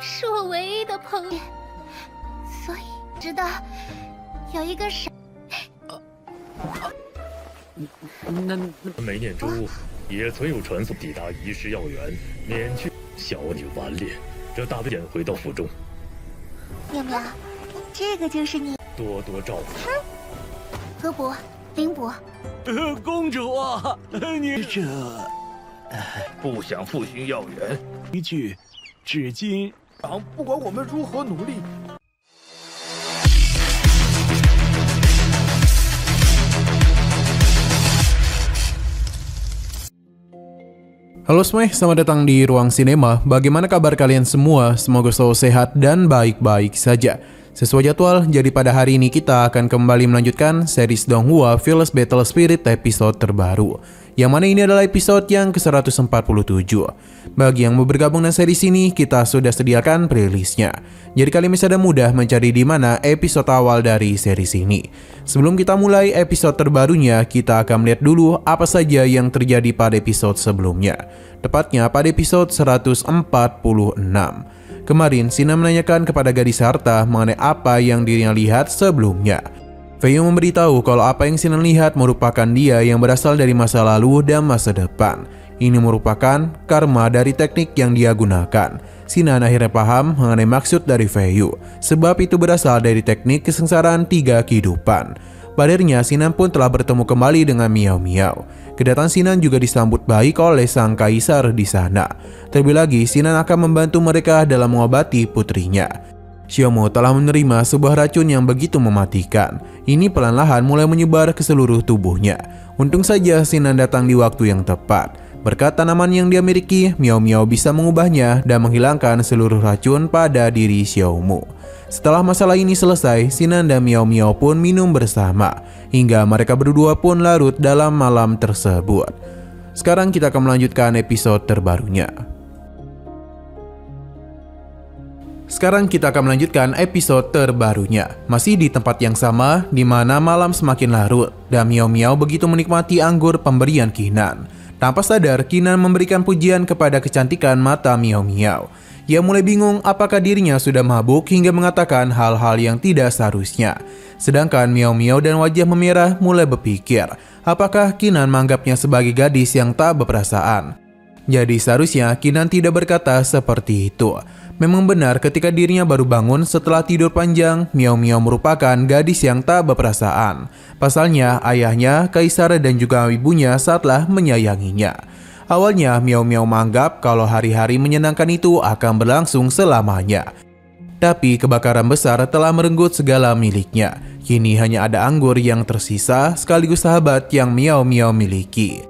是我唯一的朋友，所以知道有一个傻。没念珠也存有传送抵达遗失药源，免去小女顽劣，这大便回到府中。妙妙，这个就是你多多照顾。河伯、凌伯。公主啊，你这不想复兴药源，一句，至今不管我们如何努力。Halo semuanya, selamat datang di Ruang Sinema. Bagaimana kabar kalian semua? Semoga selalu sehat dan baik-baik saja. Sesuai jadwal, jadi pada hari ini kita akan kembali melanjutkan series Donghua Fearless Battle Spirit episode terbaru, yang mana ini adalah episode yang ke-147. Bagi yang mau bergabung dengan series ini, kita sudah sediakan playlistnya. Jadi kalian bisa mudah mencari di mana episode awal dari series ini. Sebelum kita mulai episode terbarunya, kita akan melihat dulu apa saja yang terjadi pada episode sebelumnya. Tepatnya pada episode 146. Kemarin, Sina menanyakan kepada gadis harta mengenai apa yang dirinya lihat sebelumnya. Feiyu memberitahu kalau apa yang Sina lihat merupakan dia yang berasal dari masa lalu dan masa depan. Ini merupakan karma dari teknik yang dia gunakan. Sinan akhirnya paham mengenai maksud dari Feiyu, sebab itu berasal dari teknik kesengsaraan 3 kehidupan. Padahal Sinan pun telah bertemu kembali dengan Miao Miao. Kedatangan Sinan juga disambut baik oleh sang kaisar di sana. Terlebih lagi, Sinan akan membantu mereka dalam mengobati putrinya. Xiaomo telah menerima sebuah racun yang begitu mematikan. Ini perlahan-lahan mulai menyebar ke seluruh tubuhnya. Untung saja Sinan datang di waktu yang tepat. Berkat tanaman yang dia miliki, Miao Miao bisa mengubahnya dan menghilangkan seluruh racun pada diri Xiaomo. Setelah masalah ini selesai, Sinan dan Miao Miao pun minum bersama, hingga mereka berdua pun larut dalam malam tersebut. Sekarang kita akan melanjutkan episode terbarunya. Masih di tempat yang sama, di mana malam semakin larut, dan Miao Miao begitu menikmati anggur pemberian Qinan. Tanpa sadar, Qinan memberikan pujian kepada kecantikan mata Miao Miao. Ia mulai bingung apakah dirinya sudah mabuk hingga mengatakan hal-hal yang tidak seharusnya. Sedangkan Miao Miao dan wajah memerah mulai berpikir, apakah Qinan menganggapnya sebagai gadis yang tak berperasaan. Jadi seharusnya Qinan tidak berkata seperti itu. Memang benar ketika dirinya baru bangun setelah tidur panjang, Miao Miao merupakan gadis yang tak berperasaan. Pasalnya ayahnya, kaisar dan juga ibunya saatlah menyayanginya. Awalnya Miao Miao menganggap kalau hari-hari menyenangkan itu akan berlangsung selamanya. Tapi kebakaran besar telah merenggut segala miliknya. Kini hanya ada anggur yang tersisa sekaligus sahabat yang Miao Miao miliki.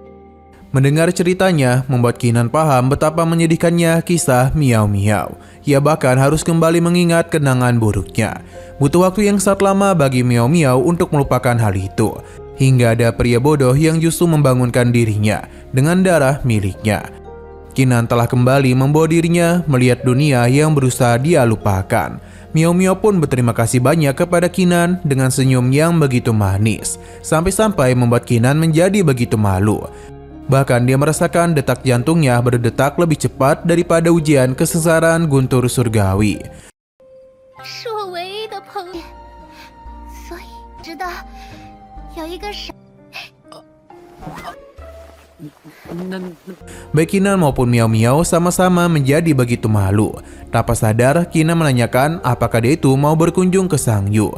Mendengar ceritanya membuat Qinan paham betapa menyedihkannya kisah Miao Miao. Ia bahkan harus kembali mengingat kenangan buruknya. Butuh waktu yang sangat lama bagi Miao Miao untuk melupakan hal itu. Hingga ada pria bodoh yang justru membangunkan dirinya dengan darah miliknya. Qinan telah kembali membawa dirinya melihat dunia yang berusaha dia lupakan. Miao Miao pun berterima kasih banyak kepada Qinan dengan senyum yang begitu manis. Sampai-sampai membuat Qinan menjadi begitu malu. Bahkan dia merasakan detak jantungnya berdetak lebih cepat daripada ujian kesengsaraan guntur surgawi. 是我唯一的朋友，所以知道有一个傻。 Baik Qinan maupun Miao Miao sama-sama menjadi begitu malu. Tanpa sadar, Qinan menanyakan apakah dia itu mau berkunjung ke Sang Yu.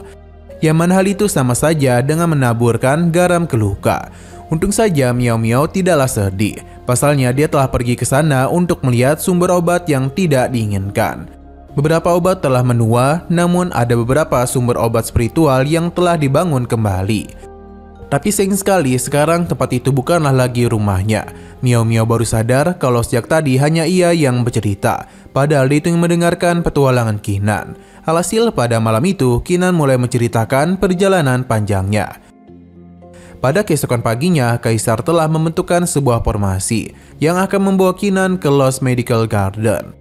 Yang mana hal itu sama saja dengan menaburkan garam ke luka. Untung saja Miao Miao tidaklah sedih. Pasalnya dia telah pergi ke sana untuk melihat sumber obat yang tidak diinginkan. Beberapa obat telah menua, namun ada beberapa sumber obat spiritual yang telah dibangun kembali. Tapi sayang sekali sekarang tempat itu bukanlah lagi rumahnya. Miao Miao baru sadar kalau sejak tadi hanya ia yang bercerita, padahal dia itu yang mendengarkan petualangan Qinan. Alhasil pada malam itu Qinan mulai menceritakan perjalanan panjangnya. Pada keesokan paginya, Kaisar telah membentukkan sebuah formasi yang akan membawa Qinan ke Lost Medical Garden.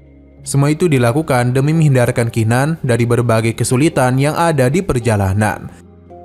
Semua itu dilakukan demi menghindarkan Qinan dari berbagai kesulitan yang ada di perjalanan.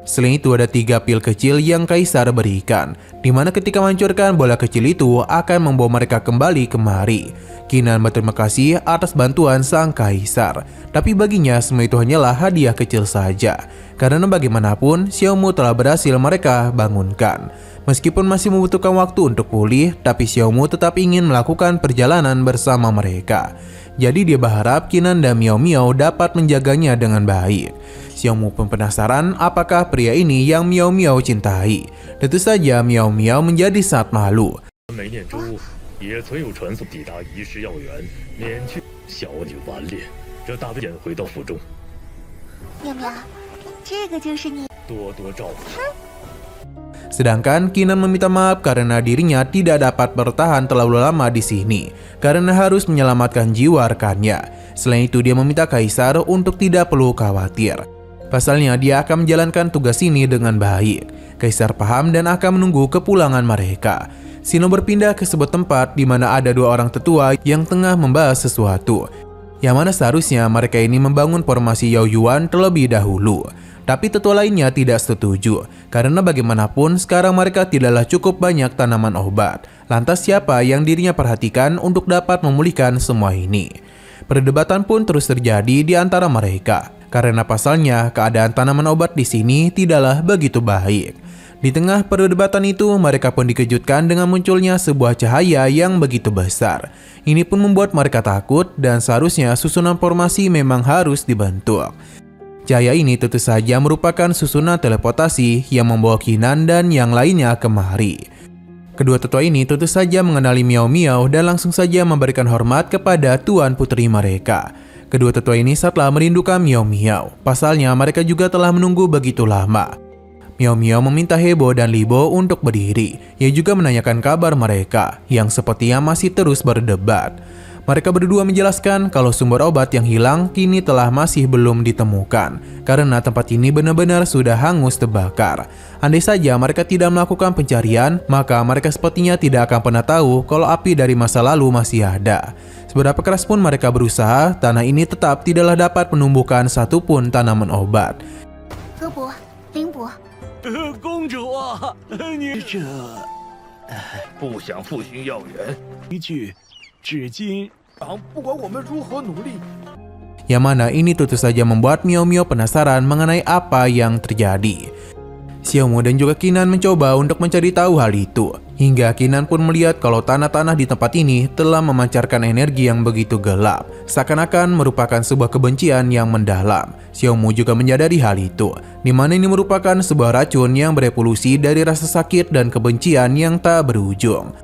Selain itu ada 3 pil kecil yang kaisar berikan, dimana ketika menghancurkan bola kecil itu akan membawa mereka kembali kemari. Kinan berterima kasih atas bantuan sang kaisar, tapi baginya semua itu hanyalah hadiah kecil saja, karena bagaimanapun Xiaomu telah berhasil mereka bangunkan. Meskipun masih membutuhkan waktu untuk pulih, tapi Xiaomu tetap ingin melakukan perjalanan bersama mereka. Jadi dia berharap Kinan dan Miao Miao dapat menjaganya dengan baik. Xiaomu pun penasaran apakah pria ini yang Miao Miao cintai. Tentu saja Miao Miao menjadi sangat malu. 枚念珠也存有传送抵达遗失药源，免去小女顽劣。这大便回到府中，妙妙，这个就是你。多多照顾。 Sedangkan Kinan meminta maaf karena dirinya tidak dapat bertahan terlalu lama di sini karena harus menyelamatkan jiwa rekannya. Selain itu dia meminta kaisar untuk tidak perlu khawatir. Pasalnya dia akan menjalankan tugas ini dengan baik. Kaisar paham dan akan menunggu kepulangan mereka. Sino berpindah ke sebuah tempat di mana ada 2 orang tetua yang tengah membahas sesuatu. Yang mana seharusnya mereka ini membangun formasi Yaoyuan terlebih dahulu. Tapi tetua lainnya tidak setuju, karena bagaimanapun sekarang mereka tidaklah cukup banyak tanaman obat. Lantas siapa yang dirinya perhatikan untuk dapat memulihkan semua ini? Perdebatan pun terus terjadi di antara mereka, karena pasalnya keadaan tanaman obat di sini tidaklah begitu baik. Di tengah perdebatan itu, mereka pun dikejutkan dengan munculnya sebuah cahaya yang begitu besar. Ini pun membuat mereka takut dan seharusnya susunan formasi memang harus dibentuk. Cahaya ini tentu saja merupakan susunan teleportasi yang membawa Kinan dan yang lainnya kemari. Kedua tetua ini tentu saja mengenali Miao Miao dan langsung saja memberikan hormat kepada tuan putri mereka. Kedua tetua ini setelah merindukan Miao Miao, pasalnya mereka juga telah menunggu begitu lama. Miao Miao meminta Hebo dan Libo untuk berdiri. Ia juga menanyakan kabar mereka yang sepertinya masih terus berdebat. Mereka berdua menjelaskan kalau sumber obat yang hilang kini telah masih belum ditemukan karena tempat ini benar-benar sudah hangus terbakar. Andai saja mereka tidak melakukan pencarian, maka mereka sepertinya tidak akan pernah tahu kalau api dari masa lalu masih ada. Seberapa keras pun mereka berusaha, tanah ini tetap tidaklah dapat menumbuhkan satupun tanaman obat. 德伯、林伯，公主啊，你这不想复兴药源，一句，至今不管我们如何努力。 Yang mana ini tentu saja membuat Miao Miao penasaran mengenai apa yang terjadi. Xiaomu dan juga Kinan mencoba untuk mencari tahu hal itu. Hingga Kinan pun melihat kalau tanah-tanah di tempat ini telah memancarkan energi yang begitu gelap. Seakan-akan merupakan sebuah kebencian yang mendalam. Xiaomu juga menyadari hal itu. Di mana ini merupakan sebuah racun yang berevolusi dari rasa sakit dan kebencian yang tak berujung.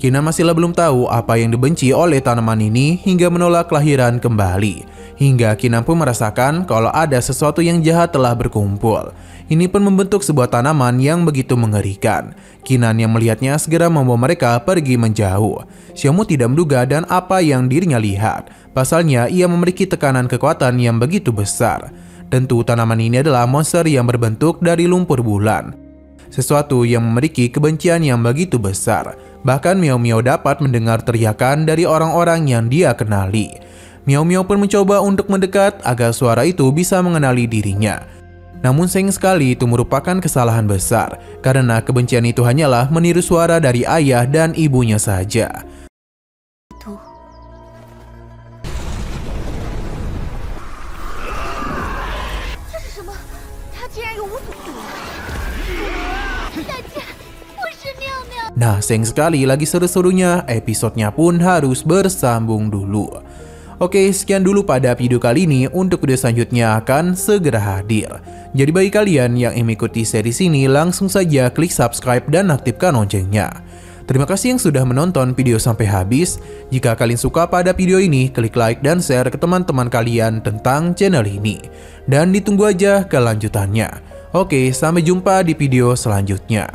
Kinan masihlah belum tahu apa yang dibenci oleh tanaman ini hingga menolak kelahiran kembali. Hingga Kinan pun merasakan kalau ada sesuatu yang jahat telah berkumpul. Ini pun membentuk sebuah tanaman yang begitu mengerikan. Kinan yang melihatnya segera membawa mereka pergi menjauh. Xiaomu tidak menduga dan apa yang dirinya lihat. Pasalnya ia memiliki tekanan kekuatan yang begitu besar. Tentu tanaman ini adalah monster yang berbentuk dari lumpur bulan. Sesuatu yang memiliki kebencian yang begitu besar. Bahkan Miao Miao dapat mendengar teriakan dari orang-orang yang dia kenali. Miao Miao pun mencoba untuk mendekat agar suara itu bisa mengenali dirinya. Namun sayang sekali itu merupakan kesalahan besar, karena kebencian itu hanyalah meniru suara dari ayah dan ibunya saja. Tuh. 这是什么？他竟然有无所不能！再见，我是妙妙。 Nah, sayang sekali lagi seru-serunya, episodenya pun harus bersambung dulu. Oke, sekian dulu pada video kali ini. Untuk video selanjutnya akan segera hadir. Jadi bagi kalian yang ingin mengikuti series ini, langsung saja klik subscribe dan aktifkan loncengnya. Terima kasih yang sudah menonton video sampai habis. Jika kalian suka pada video ini, klik like dan share ke teman-teman kalian tentang channel ini. Dan ditunggu aja kelanjutannya. Oke, sampai jumpa di video selanjutnya.